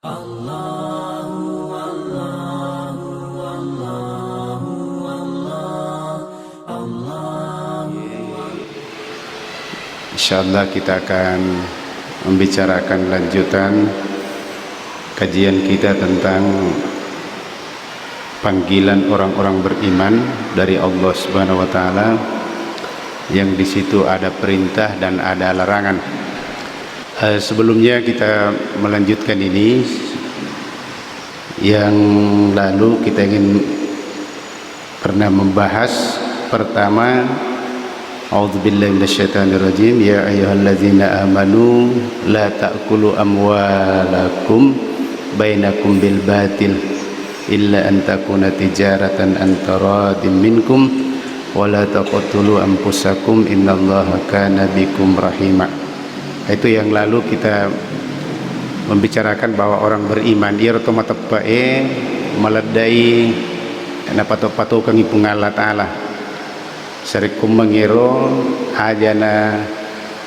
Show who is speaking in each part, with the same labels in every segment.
Speaker 1: Insyaallah kita akan membicarakan lanjutan kajian kita tentang panggilan orang-orang beriman dari Allah Subhanahu wa taala, yang di situ ada perintah dan ada larangan. Sebelumnya kita melanjutkan ini, yang lalu kita ingin pernah membahas pertama, a'udzubillahi minasyaitonirrajim, ya ayyuhalladzina amanu la ta'kulu amwalakum bainakum bil batil illa an takuna tijaratan an taradin minkum wa la taqtulu anfusakum innallaha kana bikum rahima. Itu yang lalu kita membicarakan bahwa orang beriman ia otomatis meledai napatu-patu kang ipung Allah taala sarikum mengiro ajana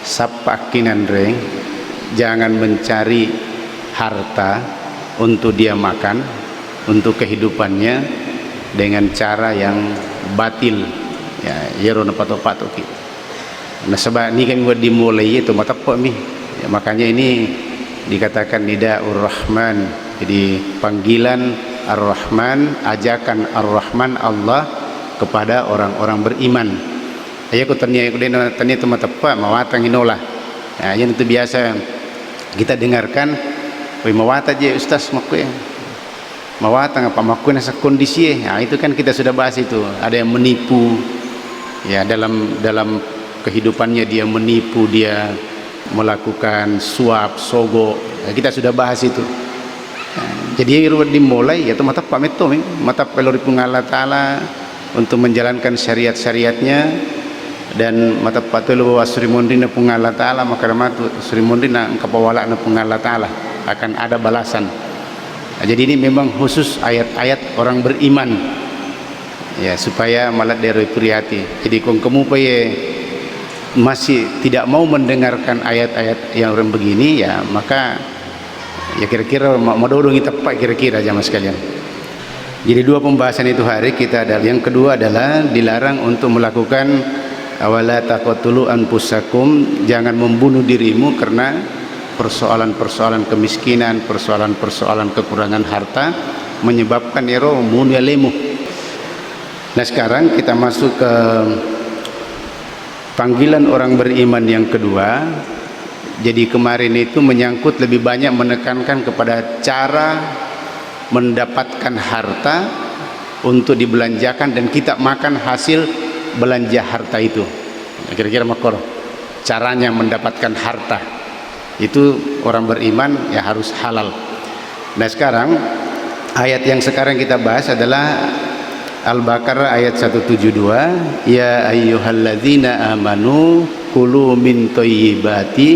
Speaker 1: sapakinan reng, jangan mencari harta untuk dia makan, untuk kehidupannya dengan cara yang batil. Ya, yero napatu-patu ki. Nah sebab ini kan buat dimulai itu matapa mi. Ya, makanya ini dikatakan nidaur rahman. Jadi panggilan ar-rahman, ajakan ar-rahman Allah kepada orang-orang beriman. Ayah ku tanya itu matapa mawatang inolah. Nah, yang itu biasa kita dengarkan, "Woi mawata je ustaz makku ya." Mawatang apa makku nasa kondisi. Nah, itu kan kita sudah bahas itu. Ada yang menipu. Ya, dalam kehidupannya dia menipu, dia melakukan suap, sogo. Ya, kita sudah bahas itu. Nah, jadi yang dimulai ya matapa meto, matapa lori Allah taala untuk menjalankan syariat-syariatnya, dan mata patulu Sri Mondina pun Allah taala, maka matu Sri Mondina kapawala na pun Allah taala akan ada balasan. Nah, jadi ini memang khusus ayat-ayat orang beriman ya, supaya malat dari priyati. Jadi kong kamu masih tidak mau mendengarkan ayat-ayat yang orang begini ya, maka ya kira-kira mau dorong kita pak kira-kira jamaah sekalian. Jadi dua pembahasan itu hari kita ada. Yang kedua adalah dilarang untuk melakukan awala taqtulu anfusakum, jangan membunuh dirimu karena persoalan-persoalan kemiskinan, persoalan-persoalan kekurangan harta menyebabkan ero membunuh lemu. Nah sekarang kita masuk ke panggilan orang beriman yang kedua. Jadi kemarin itu menyangkut lebih banyak menekankan kepada cara mendapatkan harta untuk dibelanjakan dan kita makan hasil belanja harta itu. Kira-kira makor caranya mendapatkan harta itu orang beriman ya harus halal. Nah sekarang ayat yang sekarang kita bahas adalah Al-Baqarah ayat 172, ya ayyuhalladzina amanu kulu min thayyibati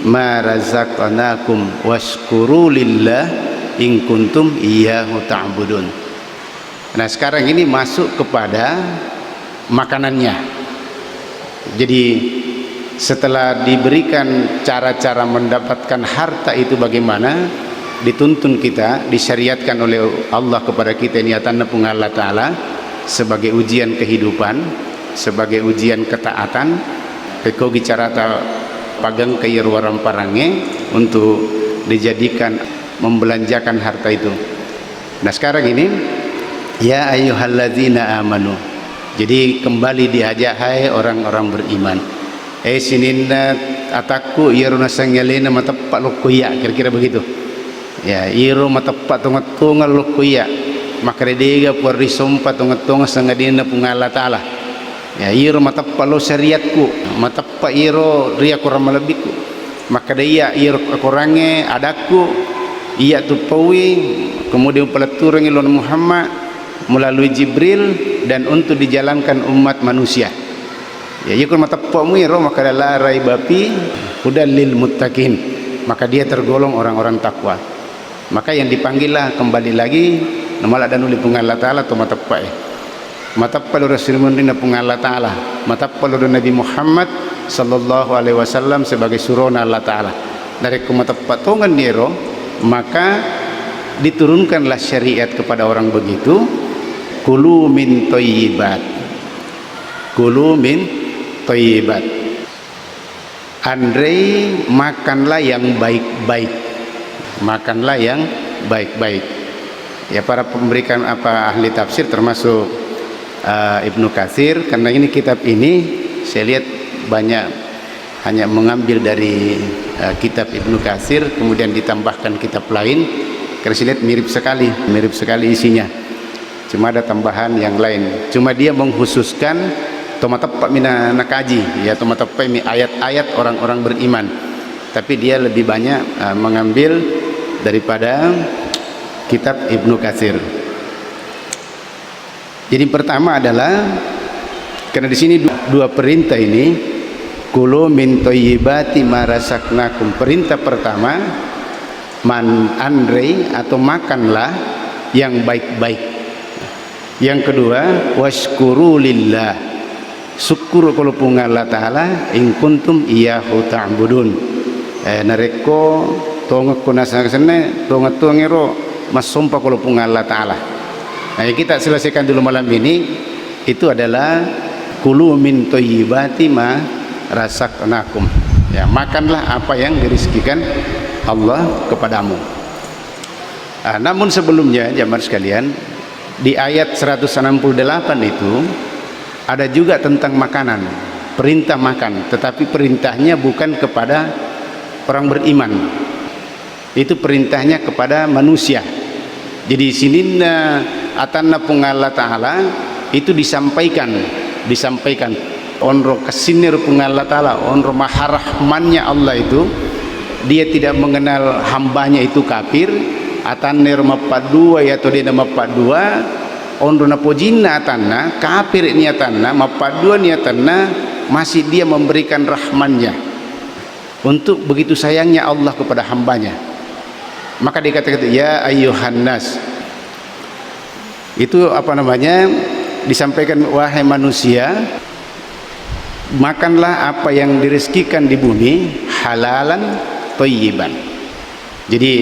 Speaker 1: ma razaqnakum washkuru lillah in kuntum iyyahu ta'budun. Nah sekarang ini masuk kepada makanannya. Jadi setelah diberikan cara-cara mendapatkan harta itu bagaimana, dituntun kita, disyariatkan oleh Allah kepada kita niatan pun Allah taala sebagai ujian kehidupan, sebagai ujian ketaatan. Peko bicara pagang kaya waram parange untuk dijadikan membelanjakan harta itu. Nah sekarang ini ya ayyuhalladzina amanu, jadi kembali diajak hai orang-orang beriman. Sininna ataku iruna sangyalena matappa lokuya, kira-kira begitu ya, iru matappa tungat-tungal lokuya makredega puari sompa tungat-tungal sangadina pungala taala ya, iru matappa lo syariatku, matappa iru ria kurang malebiku, maka dia iru kurange adaku iya tupawi, kemudian pelaturang ilmu Muhammad melalui Jibril dan untuk dijalankan umat manusia. Ya yakun matappamu iro maka la raibapi hudallil muttaqin, maka dia tergolong orang-orang takwa. Maka yang dipanggillah kembali lagi namala dan uli Allah taala atau matappa lur Rasulullah pun Allah taala, matappa lur Nabi Muhammad sallallahu alaihi wasallam sebagai surona Allah taala. Dari kumatappa tongan niro maka diturunkanlah syariat kepada orang begitu, kulu min thayyibat, kulu min thayyibat, andai makanlah yang baik-baik, makanlah yang baik-baik. Ya, para pemberikan ahli tafsir termasuk Ibnu Katsir, karena ini kitab ini saya lihat banyak hanya mengambil dari kitab Ibnu Katsir kemudian ditambahkan kitab lain, karena saya lihat mirip sekali isinya, cuma ada tambahan yang lain. Cuma dia mengkhususkan tomatapa mina nakaji, ya tomatapa ini ayat-ayat orang-orang beriman, tapi dia lebih banyak mengambil daripada kitab Ibnu Katsir. Jadi pertama adalah, karena di sini dua perintah ini, kulu min thayyibati ma razaqnakum. Perintah pertama, man andrei atau makanlah yang baik-baik. Yang kedua, washkuru lillah, syukur kalau punga Allah Ta'ala in kuntum iyyahu ta'budun. Nareko tonga kunasa kesene tonga tongero masompa kalau punga Allah Ta'ala. Nah, yang kita selesaikan dulu malam ini itu adalah kulu min thayyibati ma razaqnakum. Ya, makanlah apa yang dirizkikan Allah kepadamu. Namun sebelumnya jamaah sekalian, di ayat 168 itu ada juga tentang makanan, perintah makan, tetapi perintahnya bukan kepada orang beriman, itu perintahnya kepada manusia. Jadi sini atanna pungal Ta'ala itu disampaikan onro kesinir pungal Ta'ala, onro maharahmannya Allah itu, dia tidak mengenal hambanya itu kafir, atanir mapadua ya atau dia mapadua onro napojina atanna kafir niatanna mapadua niatanna, masih dia memberikan rahmannya. Untuk begitu sayangnya Allah kepada hambanya, maka dikatakan ya ayyuhan nas, itu disampaikan wahai manusia, makanlah apa yang direzekikan di bumi halalan thayyiban. Jadi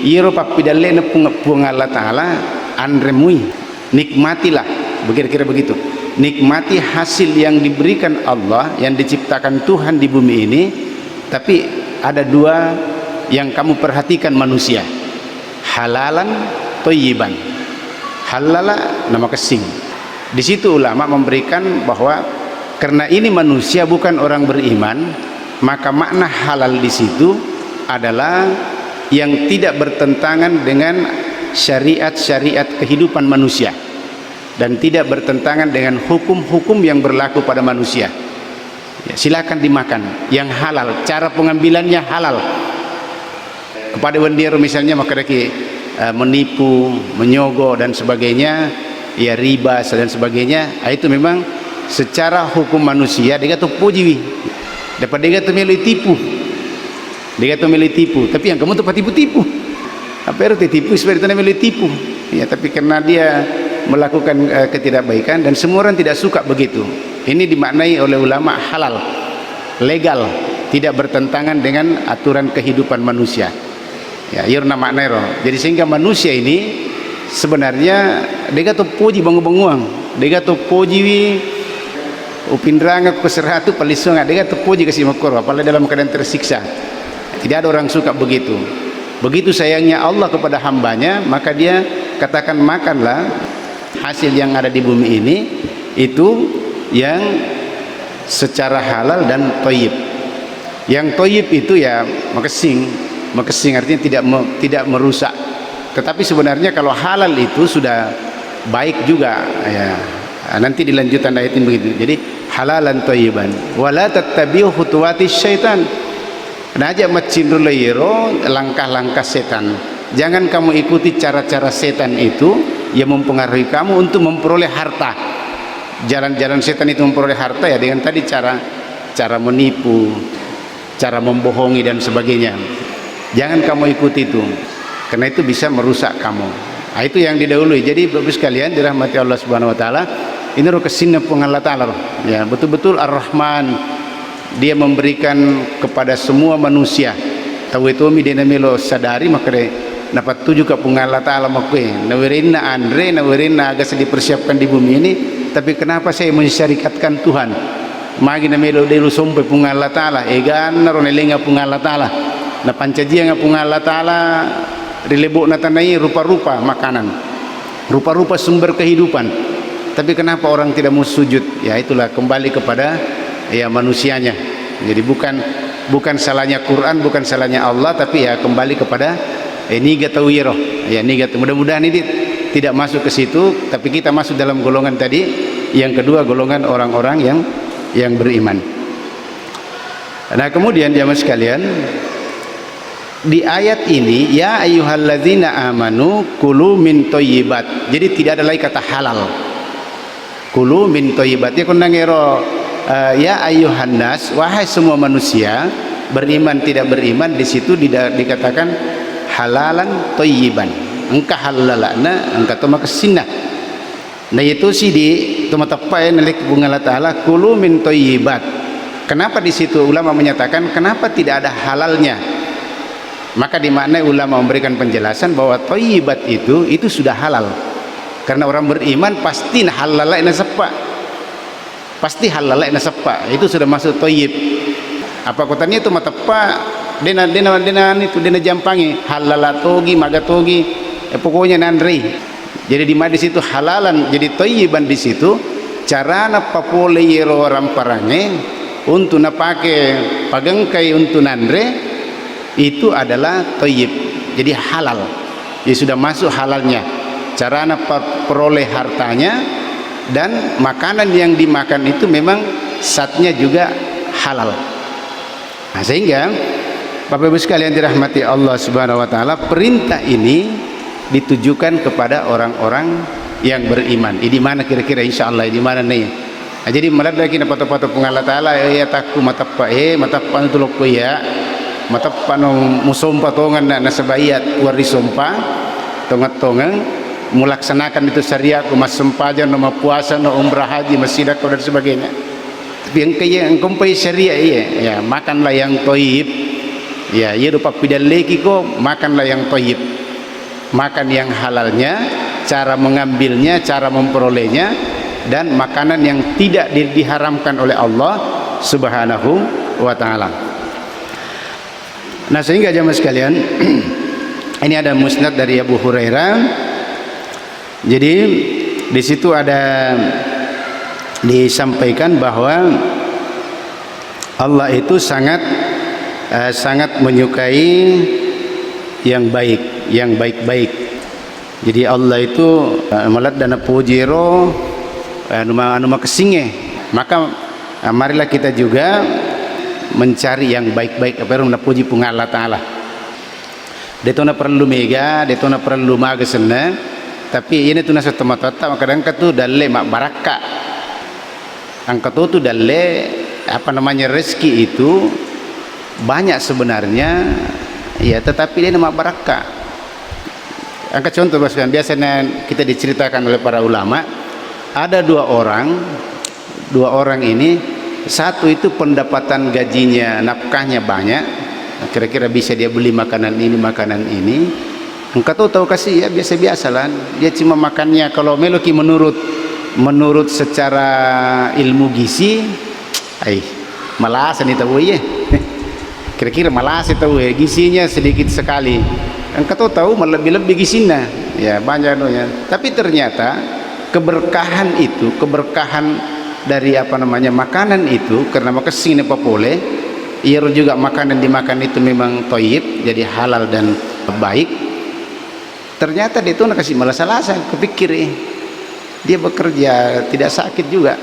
Speaker 1: iro papidalle na punga Allah Ta'ala andremui, nikmatilah, kira-kira begitu, nikmati hasil yang diberikan Allah, yang diciptakan Tuhan di bumi ini. Tapi ada dua yang kamu perhatikan manusia, halalan thayyiban. Halala nama kesing. Di situ ulama memberikan bahwa karena ini manusia bukan orang beriman, maka makna halal di situ adalah yang tidak bertentangan dengan syariat-syariat kehidupan manusia dan tidak bertentangan dengan hukum-hukum yang berlaku pada manusia. Ya, silakan dimakan yang halal, cara pengambilannya halal. Kepada wendiero misalnya maka menipu, menyogok dan sebagainya, ya riba dan sebagainya, itu memang secara hukum manusia dia kata puji, dapat dia kata milih tipu, tapi yang kamu tempat tipu-tipu, apa itu tipu sebenarnya milih tipu, ya, tapi karena dia melakukan ketidakbaikan dan semua orang tidak suka begitu. Ini dimaknai oleh ulama halal, legal, tidak bertentangan dengan aturan kehidupan manusia. Ya, irna maknairo. Jadi sehingga manusia ini sebenarnya dia kata puji bangu-banguang, dia kata puji upindrangga keseratu palisonga, dia kata puji kasih makor, apalagi dalam keadaan tersiksa. Tidak ada orang suka begitu. Begitu sayangnya Allah kepada hambanya, maka dia katakan makanlah hasil yang ada di bumi ini itu yang secara halal dan thayyib. Yang thayyib itu ya makesing artinya tidak merusak. Tetapi sebenarnya kalau halal itu sudah baik juga ya. Nanti dilanjutan ayat ini begitu. Jadi halalan thayyiban wala tattabi'u khutuwatis syaitan. Najak macindrulayiro langkah-langkah setan. Jangan kamu ikuti cara-cara setan itu yang mempengaruhi kamu untuk memperoleh harta. Jalan-jalan setan itu memperoleh harta ya dengan tadi cara menipu, cara membohongi dan sebagainya. Jangan kamu ikuti itu, karena itu bisa merusak kamu. Nah, itu yang didahului. Jadi Bapak sekalian dirahmati Allah Subhanahu Wa Taala, ini kesinnya Allah Taala. Ya, betul-betul Ar-Rahman. Dia memberikan kepada semua manusia. Tahu itu mi denamilo sadari maka dapat tuju ke Allah Ta'ala makwe nawirin na andre nawirin na agak dipersiapkan di bumi ini, tapi kenapa saya mensyarikatkan Tuhan magi na melo delu sompe pung Allah Ta'ala egan na ronelenga pung Allah Ta'ala na pancajia nga pung Allah Ta'ala rilebo na tanai rupa-rupa makanan, rupa-rupa sumber kehidupan, tapi kenapa orang tidak mau sujud? Ya itulah kembali kepada ya manusianya. Jadi bukan salahnya Quran, bukan salahnya Allah, tapi ya kembali kepada niga tawiro. Ya niga, mudah-mudahan ini tidak masuk ke situ, tapi kita masuk dalam golongan tadi yang kedua, golongan orang-orang yang beriman. Nah, kemudian jamaah sekalian, di ayat ini ya ayyuhalladzina amanu kulu min thayyibat. Jadi tidak ada lagi kata halal. Kulu min thayyibat. Ya kundangero ya ayyuhan nas, wahai semua manusia, beriman tidak beriman, di situ dikatakan halalan thayyiban. Engka halalana, engka toma kesinna. Nah itu sih di toma tepai nelik bunga Allah Ta'ala kulu min thayyibat. Kenapa di situ ulama menyatakan kenapa tidak ada halalnya? Maka dimaknai ulama memberikan penjelasan bahwa thayyibat itu sudah halal. Karena orang beriman pasti halalai nasapa. Pasti halalai nasapa. Itu sudah masuk thayyib. Apa kotanya itu matapa dena itu dena jampangi halalatogi magatogi pokoknya nandri. Jadi di mana di situ halalan, jadi thayyiban di situ carana papole yero orang parange untuk napake pagengkai untuk nandre itu adalah thayyib, jadi halal. Ya sudah masuk halalnya, carana peroleh hartanya dan makanan yang dimakan itu memang zatnya juga halal. Nah, sehingga Bapak Ibu sekalian dirahmati Allah Subhanahu wa taala, perintah ini ditujukan kepada orang-orang yang beriman. Di mana kira-kira insyaallah di mana nih? Nah, jadi malah lagi napa-napa Allah Ta'ala ya takku matapa itu loko ya matapa no musompa tongan na sabayat wari sompa tongat-tongan melaksanakan itu syariat mas sempaja no puasa no umrah haji masjidah dan sebagainya. Tapi yang kaya yang kompai syariat ya makanlah yang thayyib. Ya rupa pidaleki ko makanlah yang thayyib. Makan yang halalnya, cara mengambilnya, cara memperolehnya, dan makanan yang tidak diharamkan oleh Allah Subhanahu wa taala. Nah, sehingga jamaah sekalian, ini ada musnad dari Abu Hurairah. Jadi di situ ada disampaikan bahwa Allah itu sangat menyukai yang baik, yang baik-baik. Jadi Allah itu malat dana pujero anu kesinge. Maka marilah kita juga mencari yang baik-baik apa yang puji pung Allah Ta'ala. Detona perlu mega, detona perlu magesena, tapi ini tuna setemata kadang katu dalle mak baraka. Angka tu dalle apa namanya rezeki itu banyak sebenarnya. Ya, tetapi dia nama barakah. Angkat contoh biasanya kita diceritakan oleh para ulama, ada dua orang ini, satu itu pendapatan gajinya, nafkahnya banyak, kira-kira bisa dia beli makanan ini. Engkau tahu kasih ya biasa-biasalah, dia cuma makannya kalau meloki menurut secara ilmu gizi, malasan itu ya. Kira-kira malas itu gizinya sedikit sekali. Engkau tahu lebih gizinya ya banyak doanya. Tapi ternyata keberkahan dari apa namanya makanan itu, karena makasih apa boleh ia juga makanan dimakan itu memang thayyib, jadi halal dan baik. Ternyata dia itu kasih malas-malasan, kepikir dia bekerja tidak sakit juga.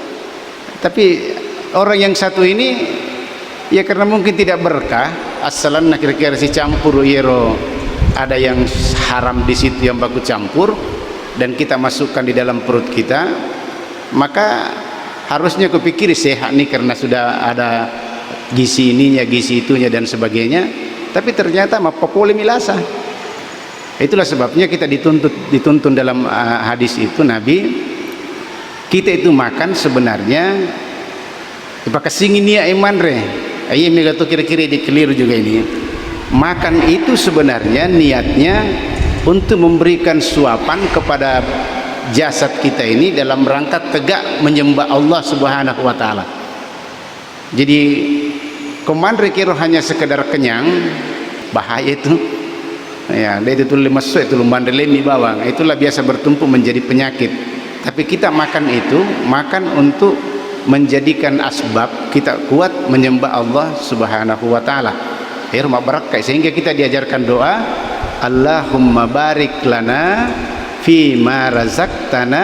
Speaker 1: Tapi orang yang satu ini ya karena mungkin tidak berkah, asalan kira-kira si campur yero ada yang haram di situ yang baku campur dan kita masukkan di dalam perut kita, maka harusnya kepikir sehat nih karena sudah ada gizi ininya, gizi itunya dan sebagainya. Tapi ternyata mapopole milasa. Itulah sebabnya kita dituntun dalam hadis itu Nabi, kita itu makan sebenarnya pakai singin ya iman re. Ayah megatu kira-kira dikeliru juga ini. Makan itu sebenarnya niatnya untuk memberikan suapan kepada jasad kita ini dalam rangka tegak menyembah Allah Subhanahu wa taala. Jadi komandre kira hanya sekedar kenyang, bahaya itu. Ya, dia itu masuk itu lumbandelemi bawang. Itulah biasa bertumpu menjadi penyakit. Tapi kita makan itu, makan untuk menjadikan asbab kita kuat menyembah Allah Subhanahu wa taala. Rumah barakah, sehingga kita diajarkan doa, Allahumma barik lana fi ma razaqtana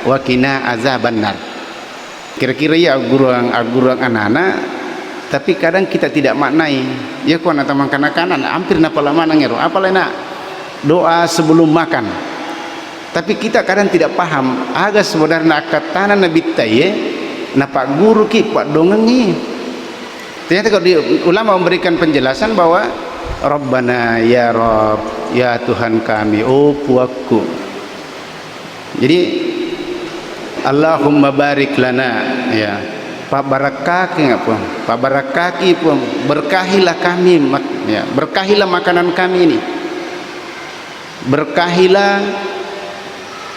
Speaker 1: wa qina azabannar. Kira-kira ya gurang anak-anak, tapi kadang kita tidak maknai. Ya kau nak makanan hampir napa lama nangero, apalah nak doa sebelum makan. Tapi kita kadang tidak paham. Aga sebenarnya katana Nabi taye, napa guru ki pak dongengi. Ternyata kalau ulama memberikan penjelasan bahwa Rabbana ya Rabb, ya Tuhan kami, oh puakku. Jadi Allahumma barik lana, ya Pak barakaki apa? Pak barakaki pun berkahilah kami, ya berkahilah makanan kami ini, berkahilah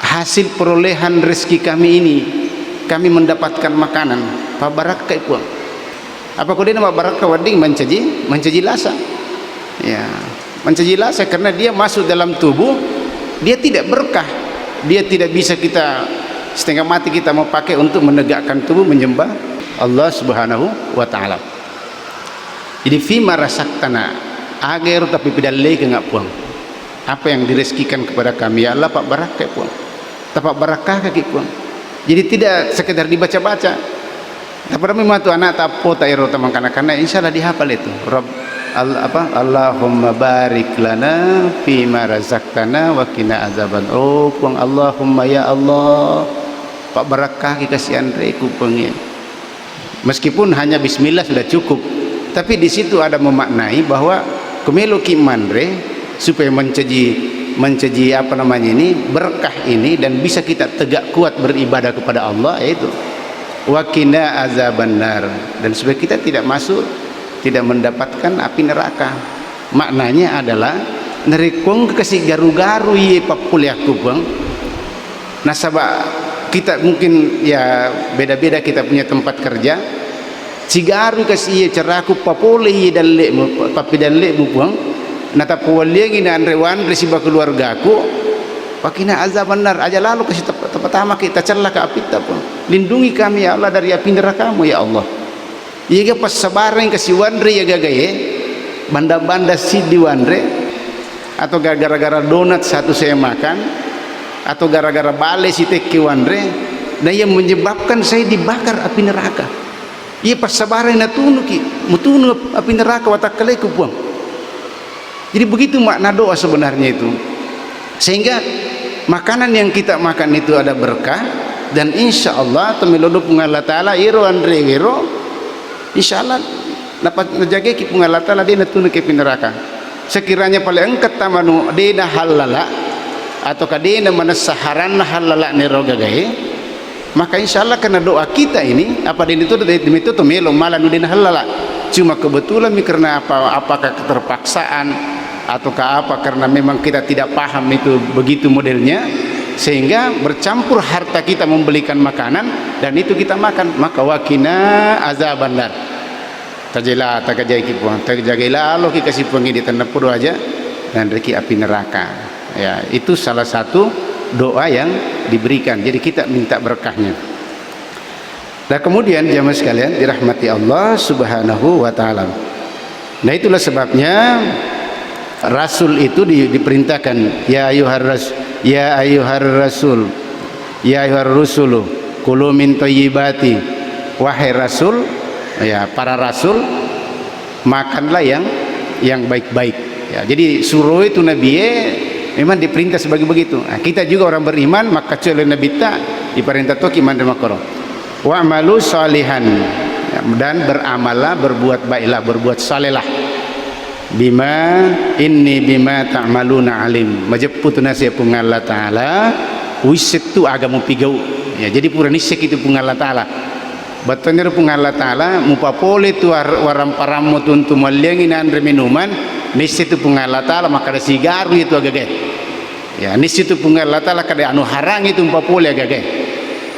Speaker 1: hasil perolehan rezeki kami ini, kami mendapatkan makanan. Pak barakai pun. Apa kau dia nama barakah wading mencaji lasa, ya mencaji lasa karena dia masuk dalam tubuh, dia tidak berkah, dia tidak bisa kita setengah mati kita mau pakai untuk menegakkan tubuh menyembah Allah Subhanahu wa taala. Jadi fima rasaktana agar tapi pidalle ke ngap puang. Apa yang direzekikan kepada kami ya Allah Pak barakah puang. Tapak barakah kaki puang. Jadi tidak sekedar dibaca-baca. Tapi memang tu anak tak po tak ero tamang kanak-kanak insyaallah dihafal itu. Rabb Allahumma barik lana fi ma razaqtana wa qina azaban. Oh puang Allahumma ya Allah. Pak barakah kita kasihan reku pengin. Meskipun hanya bismillah sudah cukup, tapi di situ ada memaknai bahwa kemelu kimandre supaya menceji apa namanya ini berkah ini dan bisa kita tegak kuat beribadah kepada Allah, yaitu waqina azabannar, dan supaya kita tidak masuk, tidak mendapatkan api neraka. Maknanya adalah nerikong kasih garu-garu ye papuliaku bang. Nasabah kita mungkin ya beda-beda kita punya tempat kerja. Cigaru kasih ye ceraku papole ye dalle papi dalle bang. Nata puwaliang ina andrewan resiba keluargaku. Pakina azabannar aja lalu kasih pertama kita celaka api pun. Lindungi kami ya Allah dari api neraka-Mu ya Allah. Iya pas sabareng kasih wandre ya gagaye. Banda-banda si di wandre atau gara-gara donat satu saya makan atau gara-gara bale si teki wandre, nah yang menyebabkan saya dibakar api neraka. Iya pas sabareng natunu ki, mutunu api neraka watakaleku puang. Jadi begitu makna doa sebenarnya itu. Sehingga makanan yang kita makan itu ada berkah, dan insya Allah temilodo pungal taala iro andre wiro insya Allah dapat menjaga ki pungal taala dia natunu ke neraka. Sekiranya paling engket tamanu dia halala atau kadina mana saharan halala neroga gaye, maka insya Allah karena doa kita ini apa din itu tuh melo malah nudin halala, cuma kebetulan karena apakah keterpaksaan ataukah apa karena memang kita tidak paham itu begitu modelnya, sehingga bercampur harta kita membelikan makanan dan itu kita makan, maka wakina azabannar tajela takajai kipuang tajagailah Allah ki kasih puangi di tanah puru aja dan reki api neraka. Ya itu salah satu doa yang diberikan, jadi kita minta berkahnya. Nah kemudian jamaah sekalian dirahmati Allah Subhanahu wa taala. Nah itulah sebabnya Rasul itu diperintahkan ya ayyuhar rasul ya ayyuhar rusulu kulu min thayyibati, wahai rasul, ya para rasul makanlah yang baik-baik. Ya, jadi suruh itu Nabi memang diperintah sebagai begitu. Nah, kita juga orang beriman maka oleh Nabi tak diperintah tu kiman makro wa amalu salihan, ya, dan beramallah berbuat baiklah berbuat salehlah. Bima ta'maluna alim, majeput nasi pun Allah taala wiset tu agamu pigau, ya jadi pura nisek itu pun Allah taala batanya pun Allah taala mupapole tu waram paramu tuntu maliangin andre minuman nisek tu pun Allah taala maka ada sigaru itu agak Ya ni situ pungal Allah taala kada anu harang itu papole gage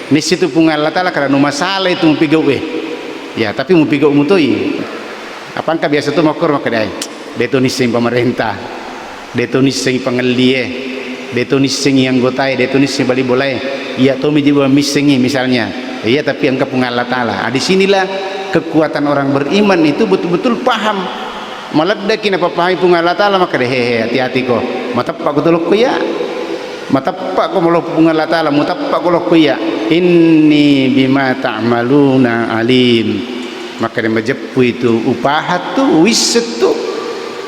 Speaker 1: ni situ pungal Allah taala kada anu masalah itu mupigau ya tapi mupigau mutoi apangka biasa tu makor makadai deto ni sing pemerintah deto ni sing pengelie deto ni sing yang gotai deto ni sing bali bolai ya to mi jiwa misingi misalnya iya tapi angka pungal Allah taala di sinilah kekuatan orang beriman itu betul-betul paham maladaki na papahai pungal Allah taala maka hehe hati-hati ko matapak ko tulok ko ya matapak ko molo pungal Allah taala matapak ko lok ko ya inni bima ta'maluna alim maka dia majepu itu upahat tu wiset tu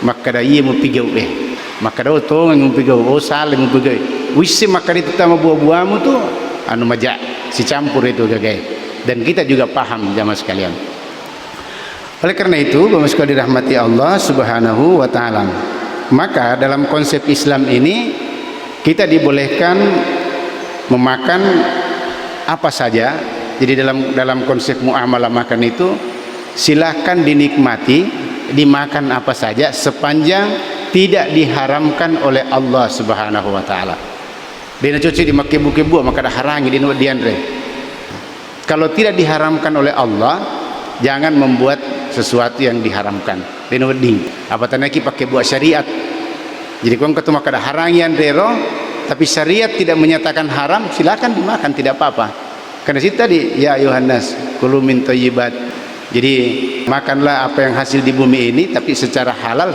Speaker 1: maka dia ia mupigau maka dia to ngupigau oh saling mupigau wisse maka dia tama buah-buahmu tu anu majak si campur itu gagai dan kita juga paham jamaah sekalian. Oleh karena itu Bapak sekalian dirahmati Allah Subhanahu wa taala, maka dalam konsep Islam ini kita dibolehkan memakan apa saja. Jadi dalam konsep muamalah makan itu silahkan dinikmati, dimakan apa saja sepanjang tidak diharamkan oleh Allah Subhanahu wa taala. Dina cuci di makebu-kebu maka dah harangi di Andre. Kalau tidak diharamkan oleh Allah, jangan membuat sesuatu yang diharamkan. Dina wedi. Apa tanaki pakai buat syariat. Jadi kau ketemu kada harangi andero, tapi syariat tidak menyatakan haram, silakan dimakan tidak apa-apa. Karena situ tadi ya Yohanes kulu min thayyibat. Jadi makanlah apa yang hasil di bumi ini tapi secara halal.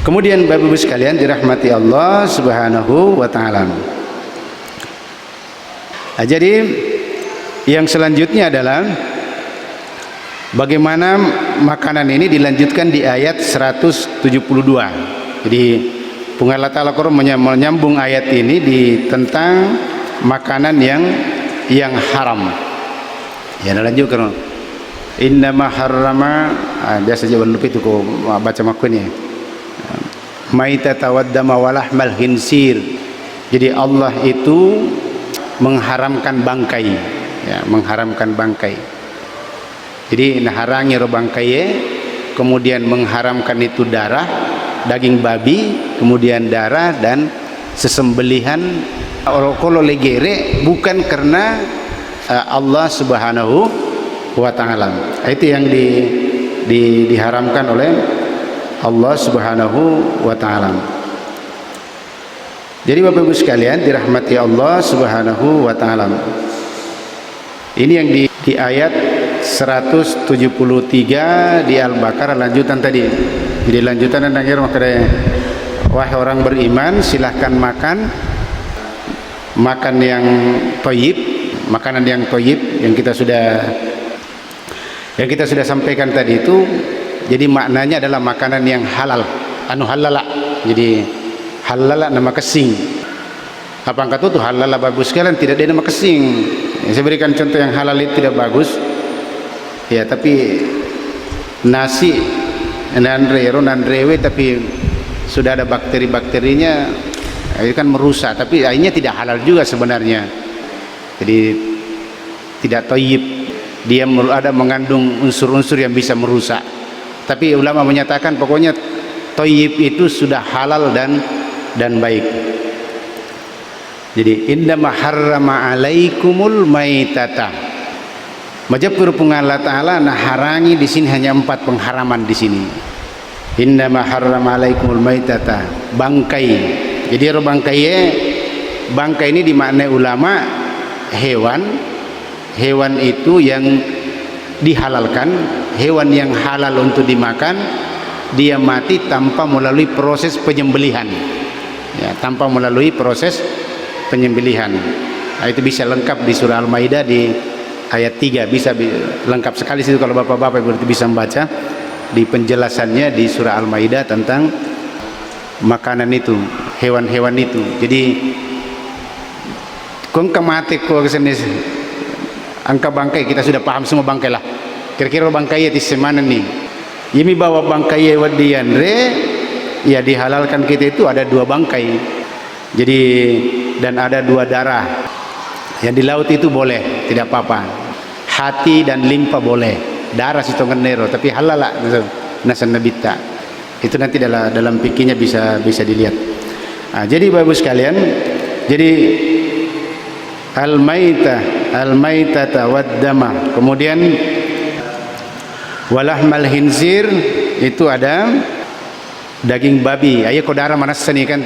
Speaker 1: Kemudian Bapak Ibu sekalian dirahmati Allah Subhanahu wa taala. Nah, jadi yang selanjutnya adalah bagaimana makanan ini dilanjutkan di ayat 172. Jadi Allah Ta'ala menyambung ayat ini tentang makanan yang haram. Ya lanjutkan. Innama harrama biasa aja lupa itu kok baca makunnya. Maitata waddama walahmal hinsir. Jadi Allah itu mengharamkan bangkai, ya, mengharamkan bangkai. Jadi naharangi ro bangkai, kemudian mengharamkan itu darah, daging babi, kemudian darah dan sesembelihan kalau legere bukan karena Allah Subhanahu wa taala. Itu yang diharamkan oleh Allah Subhanahu wa taala. Jadi Bapak Ibu sekalian dirahmati Allah Subhanahu wa taala. Ini yang di ayat 173 di Al-Baqarah lanjutan tadi. Jadi lanjutan dan akhir maka wahai orang beriman silahkan makan yang thayyib, makanan yang thayyib yang kita sudah sampaikan tadi itu. Jadi maknanya adalah makanan yang halal, anu halala. Jadi halala nama kesing. Apa angkat itu halala bagus sekalian tidak ada nama kesing. Saya berikan contoh yang halal itu tidak bagus. Ya tapi nasi nandrewe tapi sudah ada bakteri-bakterinya itu kan merusak. Tapi akhirnya tidak halal juga sebenarnya. Jadi tidak thayyib. Dia ada mengandung unsur-unsur yang bisa merusak. Tapi ulama menyatakan pokoknya thayyib itu sudah halal dan baik. Jadi indama harrama alaikumul maitata. Majapur Allah Taala nah harangi di sini hanya 4 pengharaman di sini. Indama harrama alaikumul maitata, bangkai. Jadi bangkai ini dimaknai ulama hewan itu yang dihalalkan, hewan yang halal untuk dimakan, dia mati tanpa melalui proses penyembelihan, ya, tanpa melalui proses penyembelihan. Nah, itu bisa lengkap di surah Al-Maidah di ayat 3, bisa lengkap sekali situ kalau bapak-bapak berarti bisa membaca di penjelasannya di surah Al-Maidah tentang makanan itu, hewan-hewan itu. Jadi kong kemati ko kesini angka bangkai kita sudah paham semua bangkai lah. Kira-kira bangkai di mana nih? Yemi bawa bangkai wadian ya dihalalkan kita itu ada 2 bangkai. Jadi dan ada 2 darah. Yang di laut itu boleh, tidak apa-apa. Hati dan limpa boleh. Darah sitongan nero tapi halal lah nasan nabita. Itu nanti dalam fikihnya bisa dilihat. Jadi Bapak sekalian, jadi al-maitata wad-dama, kemudian walahmal hinzir, itu ada daging babi. Ayo kau darah mana seni kan,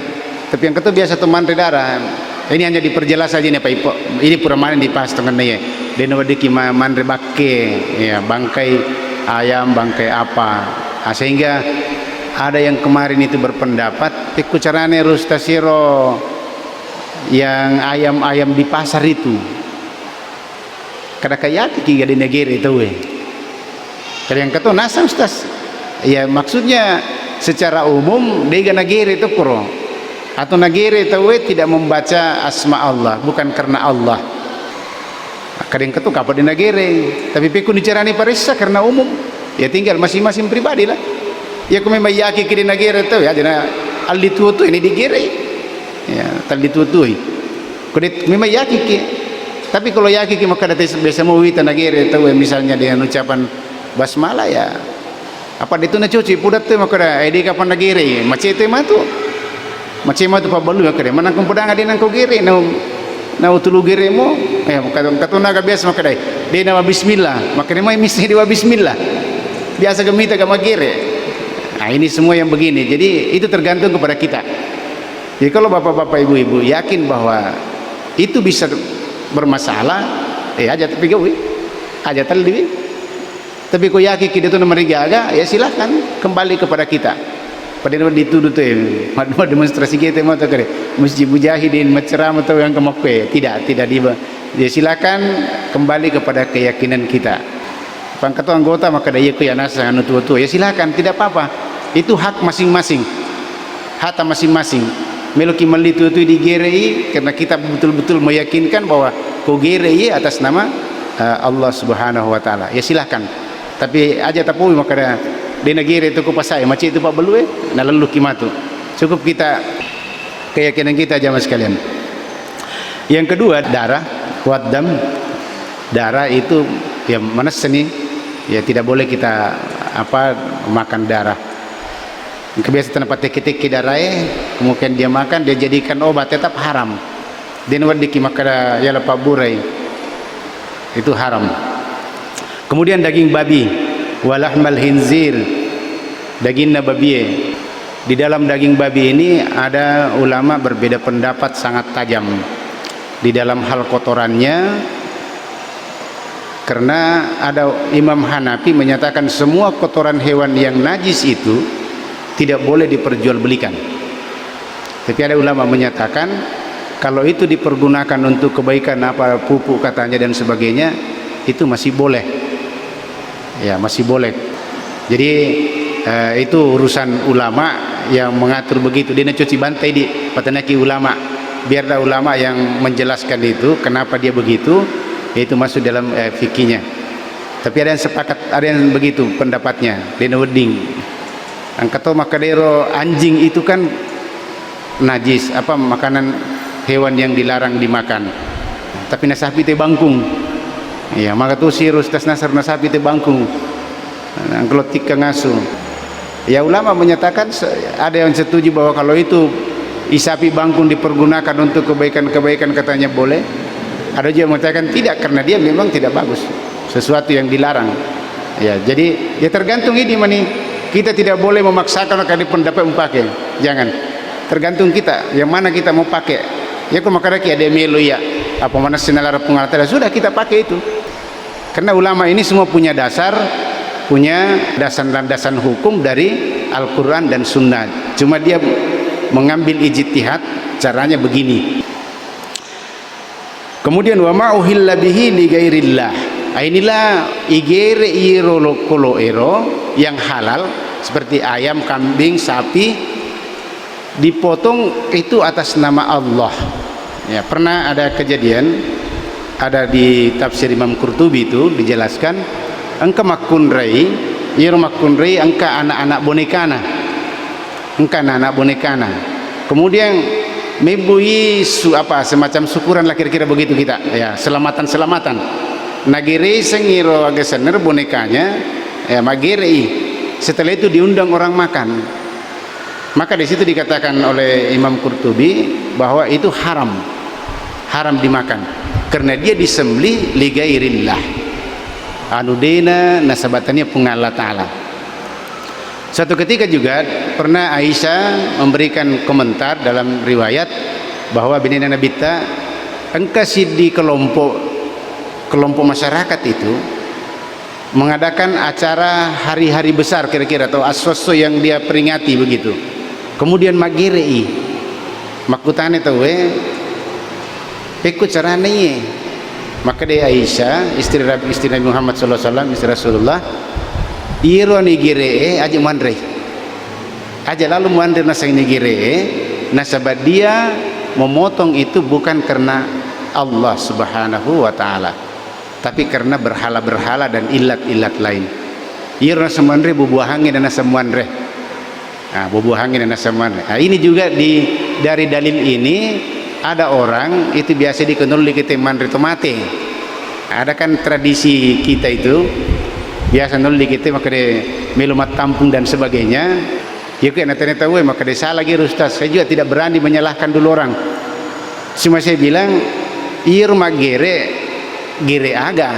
Speaker 1: tapi yang itu biasa teman darah. Ini hanya diperjelas saja nih Pak Ipo. Ini puramanan dipas dengan nih. Dene wadiki mandre bakke, ya bangkai ayam, bangkai apa. Sehingga ada yang kemarin itu berpendapat piku carane rustasiro yang ayam-ayam di pasar itu. Kada kayak tiga di negeri itu Kada yang kata nasa Ustaz. Ya maksudnya secara umum di negeri itu kuro. Atau negeri itu tidak membaca asma Allah, bukan karena Allah. Kadang ketuk apa di negeri, tapi piku dicarani parissa karena umum. Ya tinggal masing-masing pribadi lah. Ya kami mayaki di negeri itu ya, jadi aldi tutu ini digere. Ya, tali tutu. Kudit memang yaki ki. Tapi kalau yaki ki maka ada biasa mau wita negeri itu misalnya dengan ucapan basmalah ya. Apa itu na cuci pudat tu maka ada edi kapan negeri, macam itu mah tu. Macam itu Pak Balu ya kare mana kung pedang adi nang ko giri na utulu giri mo katuna ka biasa maka dai di nama bismillah maka mai mesti di bismillah biasa gemita ka magire. Nah ini semua yang begini, jadi itu tergantung kepada kita. Jadi kalau bapak-bapak ibu-ibu yakin bahwa itu bisa bermasalah aja tapi gawe aja tali tapi kau yakin kita itu nomor jaga ya silahkan kembali kepada kita. Padahal dituduh tu madu demonstrasi kita mau tak kare masjid mujahidin menceramah atau yang kemakwe tidak dia silakan kembali kepada keyakinan kita. Pangkat anggota maka daya ku ya nasa anu tua ya silakan tidak apa-apa, itu hak masing-masing, hak masing-masing. Meloki melitu itu digerei karena kita betul-betul meyakinkan bahwa ku gerei atas nama Allah Subhanahu wa taala. Ya silakan. Tapi aja tapui maka di negeri itu kupasai macam itu Pak Belue na lalu kimatu cukup kita keyakinan kita jamaah sekalian. Yang kedua darah waddam, darah itu ya mana seni ya tidak boleh kita makan darah. Kebiasaan tempat teki-teki darah kemudian dia makan dia jadikan obat tetap haram. Din wadiki maka ya Pak Burai itu haram. Kemudian daging babi walahmal hinzir, daging babi. Di dalam daging babi ini ada ulama berbeda pendapat sangat tajam di dalam hal kotorannya, karena ada Imam Hanafi menyatakan semua kotoran hewan yang najis itu tidak boleh diperjualbelikan. Tapi ada ulama menyatakan kalau itu dipergunakan untuk kebaikan pupuk katanya dan sebagainya itu masih boleh. Ya masih boleh. Jadi itu urusan ulama yang mengatur begitu. Dia cuci bantai di patanaki ulama. Biarlah ulama yang menjelaskan itu kenapa dia begitu. Itu masuk dalam fikihnya. Tapi ada yang sepakat, ada yang begitu pendapatnya. Dia wedding. Angkato makadero anjing itu kan najis, makanan hewan yang dilarang dimakan. Tapi nasapi teh bangkung. Ya maka tu sirus tas nasar nasapi te bangkung angklotik ngasu. Ya ulama menyatakan ada yang setuju bahwa kalau itu isapi bangkung dipergunakan untuk kebaikan-kebaikan katanya boleh. Ada juga yang mengatakan tidak karena dia memang tidak bagus, sesuatu yang dilarang. Ya jadi ya tergantung ini mani kita tidak boleh memaksakan akan pendapat memakai. Jangan, tergantung kita yang mana kita mau pakai. Ya kalau makaraki ada melo ya apa mana sinalar pengalatan sudah kita pakai itu. Karena ulama ini semua punya landasan hukum dari Al-Quran dan Sunnah. Cuma dia mengambil ijtihad caranya begini. Kemudian wa ma uhilla bihi li ghairillah. Inilah igere iro kolo ero yang halal seperti ayam, kambing, sapi dipotong itu atas nama Allah. Ya, pernah ada kejadian ada di tafsir Imam Qurtubi itu dijelaskan engka makunrai engka anak-anak bonekana kemudian mebui semacam syukuran lah kira-kira begitu kita ya selamatan nagiri sengiro agasaner bonekanya ya magiri setelah itu diundang orang makan Maka di situ dikatakan oleh Imam Qurtubi bahwa itu haram dimakan karena dia disembelih li ghairillah. Anudena nasabatannya punga Allah Ta'ala. Suatu ketika juga pernah Aisyah memberikan komentar dalam riwayat bahwa binina Nabi ta engkau di kelompok masyarakat itu mengadakan acara hari-hari besar kira-kira atau aswaso yang dia peringati begitu. Kemudian magirei makutane tahu ikut caranya. Maka dia Aisyah istri Nabi Muhammad sallallahu alaihi wasallam, istri Rasulullah, ironi giree aja mandre aja lalu mandre nasa ini giree nasabat dia memotong itu bukan karena Allah Subhanahu wa taala, tapi karena berhala-berhala dan ilat-ilat lain. Irona semandre bubuahangin dan nasa mandre. Bubuhangin dan nasa mandre. Ini juga dari dalil ini ada orang itu biasa dikenal kita mandre tomate. Ada kan tradisi kita itu biasa nol kita maka de melumat tampung dan sebagainya. Ya kan nanti tahu maka de salah lagi Ustaz. Saya juga tidak berani menyalahkan dulu orang. Cuma saya bilang irma gere aga.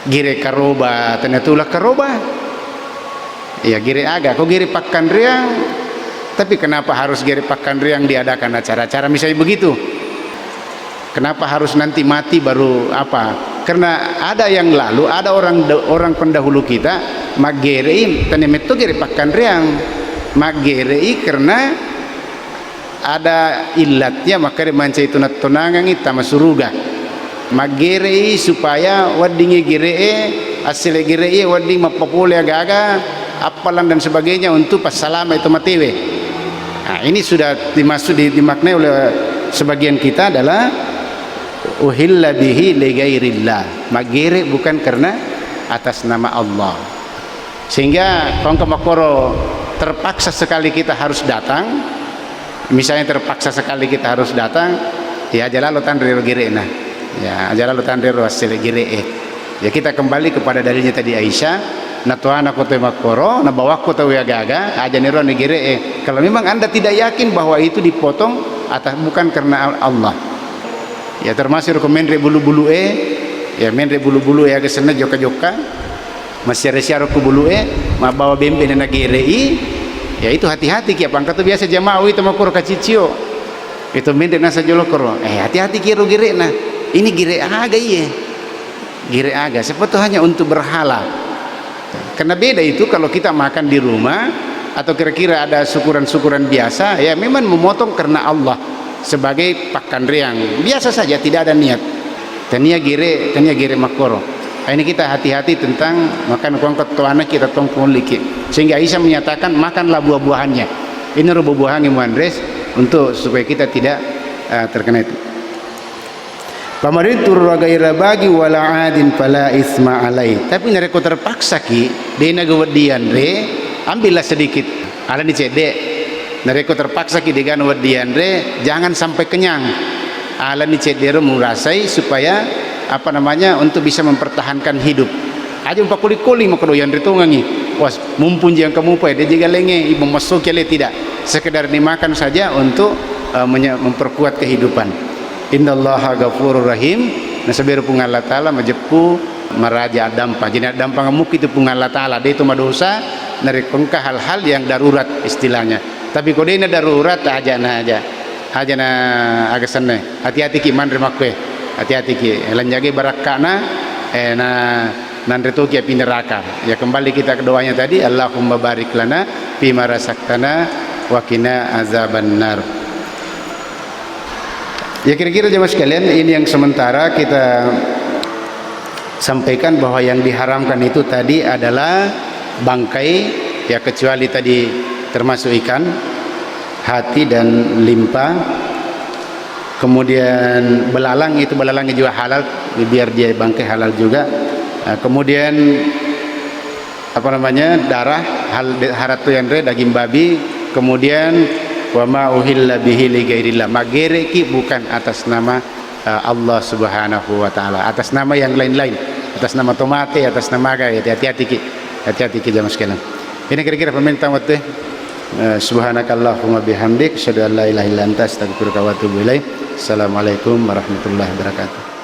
Speaker 1: Gire karoba ternyata ulah karoba. Ya gire aga. Kok gire pakan riang? Tapi kenapa harus gire pakan riang diadakan acara-acara misalnya begitu? Kenapa harus nanti mati baru apa? Karena ada yang lalu, ada orang pendahulu kita magerei tanemeto gere pakan riang. Magerei karena ada ilatnya maka dia mancai tunangan itu masuruga. Magerei supaya wadingi geree asile geree wading mapopole aga-aga apalan dan sebagainya untuk pas salama itu matewe. Nah, ini sudah dimaknai oleh sebagian kita adalah uhilla bihi li ghairillah. Magere bukan karena atas nama Allah. Sehingga kongko makoro terpaksa sekali kita harus datang. Misalnya terpaksa sekali kita harus datang, ya ajalah lo tandrero girena. Ya ajalah lo tandrero asile giree. Ya kita kembali kepada dalilnya tadi Aisyah. Natuana kote makoro, nabawa kota wiagaga, aja nero negere. Kalau memang anda tidak yakin bahwa itu dipotong atas bukan karena Allah, ya termasuk rekomend bulu-bulu ya mendre bulu-bulu ya kesana joka-joka, masih ada syarat ke bulu ma bawa bembe dan negere ya itu hati-hati kia pangkat tu biasa jamaah itu makoro kacicio, itu mendre nasa jolokoro, hati-hati kiro gire nah, ini gire aga gire aga, sepatu hanya untuk berhala. Karena beda itu kalau kita makan di rumah atau kira-kira ada syukuran-syukuran biasa, ya memang memotong karena Allah sebagai pakan riang biasa saja, tidak ada niat. Tania gire makoro. Ini kita hati-hati tentang makan kuangkot tuana kita tongkong liki. Sehingga Aisyah menyatakan makanlah buah-buahannya. Ini buah-buahan yang muandres untuk supaya kita tidak terkena itu. Pamaritur gaira bagi wala adin fala isma alai. Tapi nereko terpaksa ki dena gawadian re ambillah sedikit. Ala ni cede. Nereko terpaksa ki dengan wadian re jangan sampai kenyang. Ala ni cede merasai supaya apa namanya untuk bisa mempertahankan hidup. Aja umpa kuli-kuli makodoyan re tungangi. Was mumpun yang kamu pa dia juga lenge ibu masuk kele tidak. Sekedar dimakan saja untuk memperkuat kehidupan. Innallaha ghafurur rahim. Nasabiru pung Allah taala majepu maraja dampa. Jadi dampa ngamuk itu pung Allah taala. Dia itu madosa narikongka hal-hal yang darurat istilahnya. Tapi kode ini darurat aja na agak sana. Hati-hati ki mandre makwe. Hati-hati ki. Lanjagi barakana na nanreto ki api neraka. Ya kembali kita ke doanya tadi. Allahumma barik lana fima rasaktana wa qina azabannar. Ya kira-kira jemaah sekalian ini yang sementara kita sampaikan bahwa yang diharamkan itu tadi adalah bangkai ya kecuali tadi termasuk ikan, hati dan limpa. Kemudian belalang itu belalangnya juga halal biar dia bangkai halal juga. Kemudian apa namanya darah haratu yanre daging babi. Kemudian wa ma uhilla bihi li ghairillah. Magere ki bukan atas nama Allah Subhanahu wa taala, atas nama yang lain-lain, atas nama tomate, atas nama hati-hati ki jamaah sekalian. Ini kira-kira pemerintah waktu Subhanakallahumma bihamdik, asyhadu an la ilaha illa anta, astaghfiruka wa atubu ilaik. Assalamualaikum warahmatullahi wabarakatuh.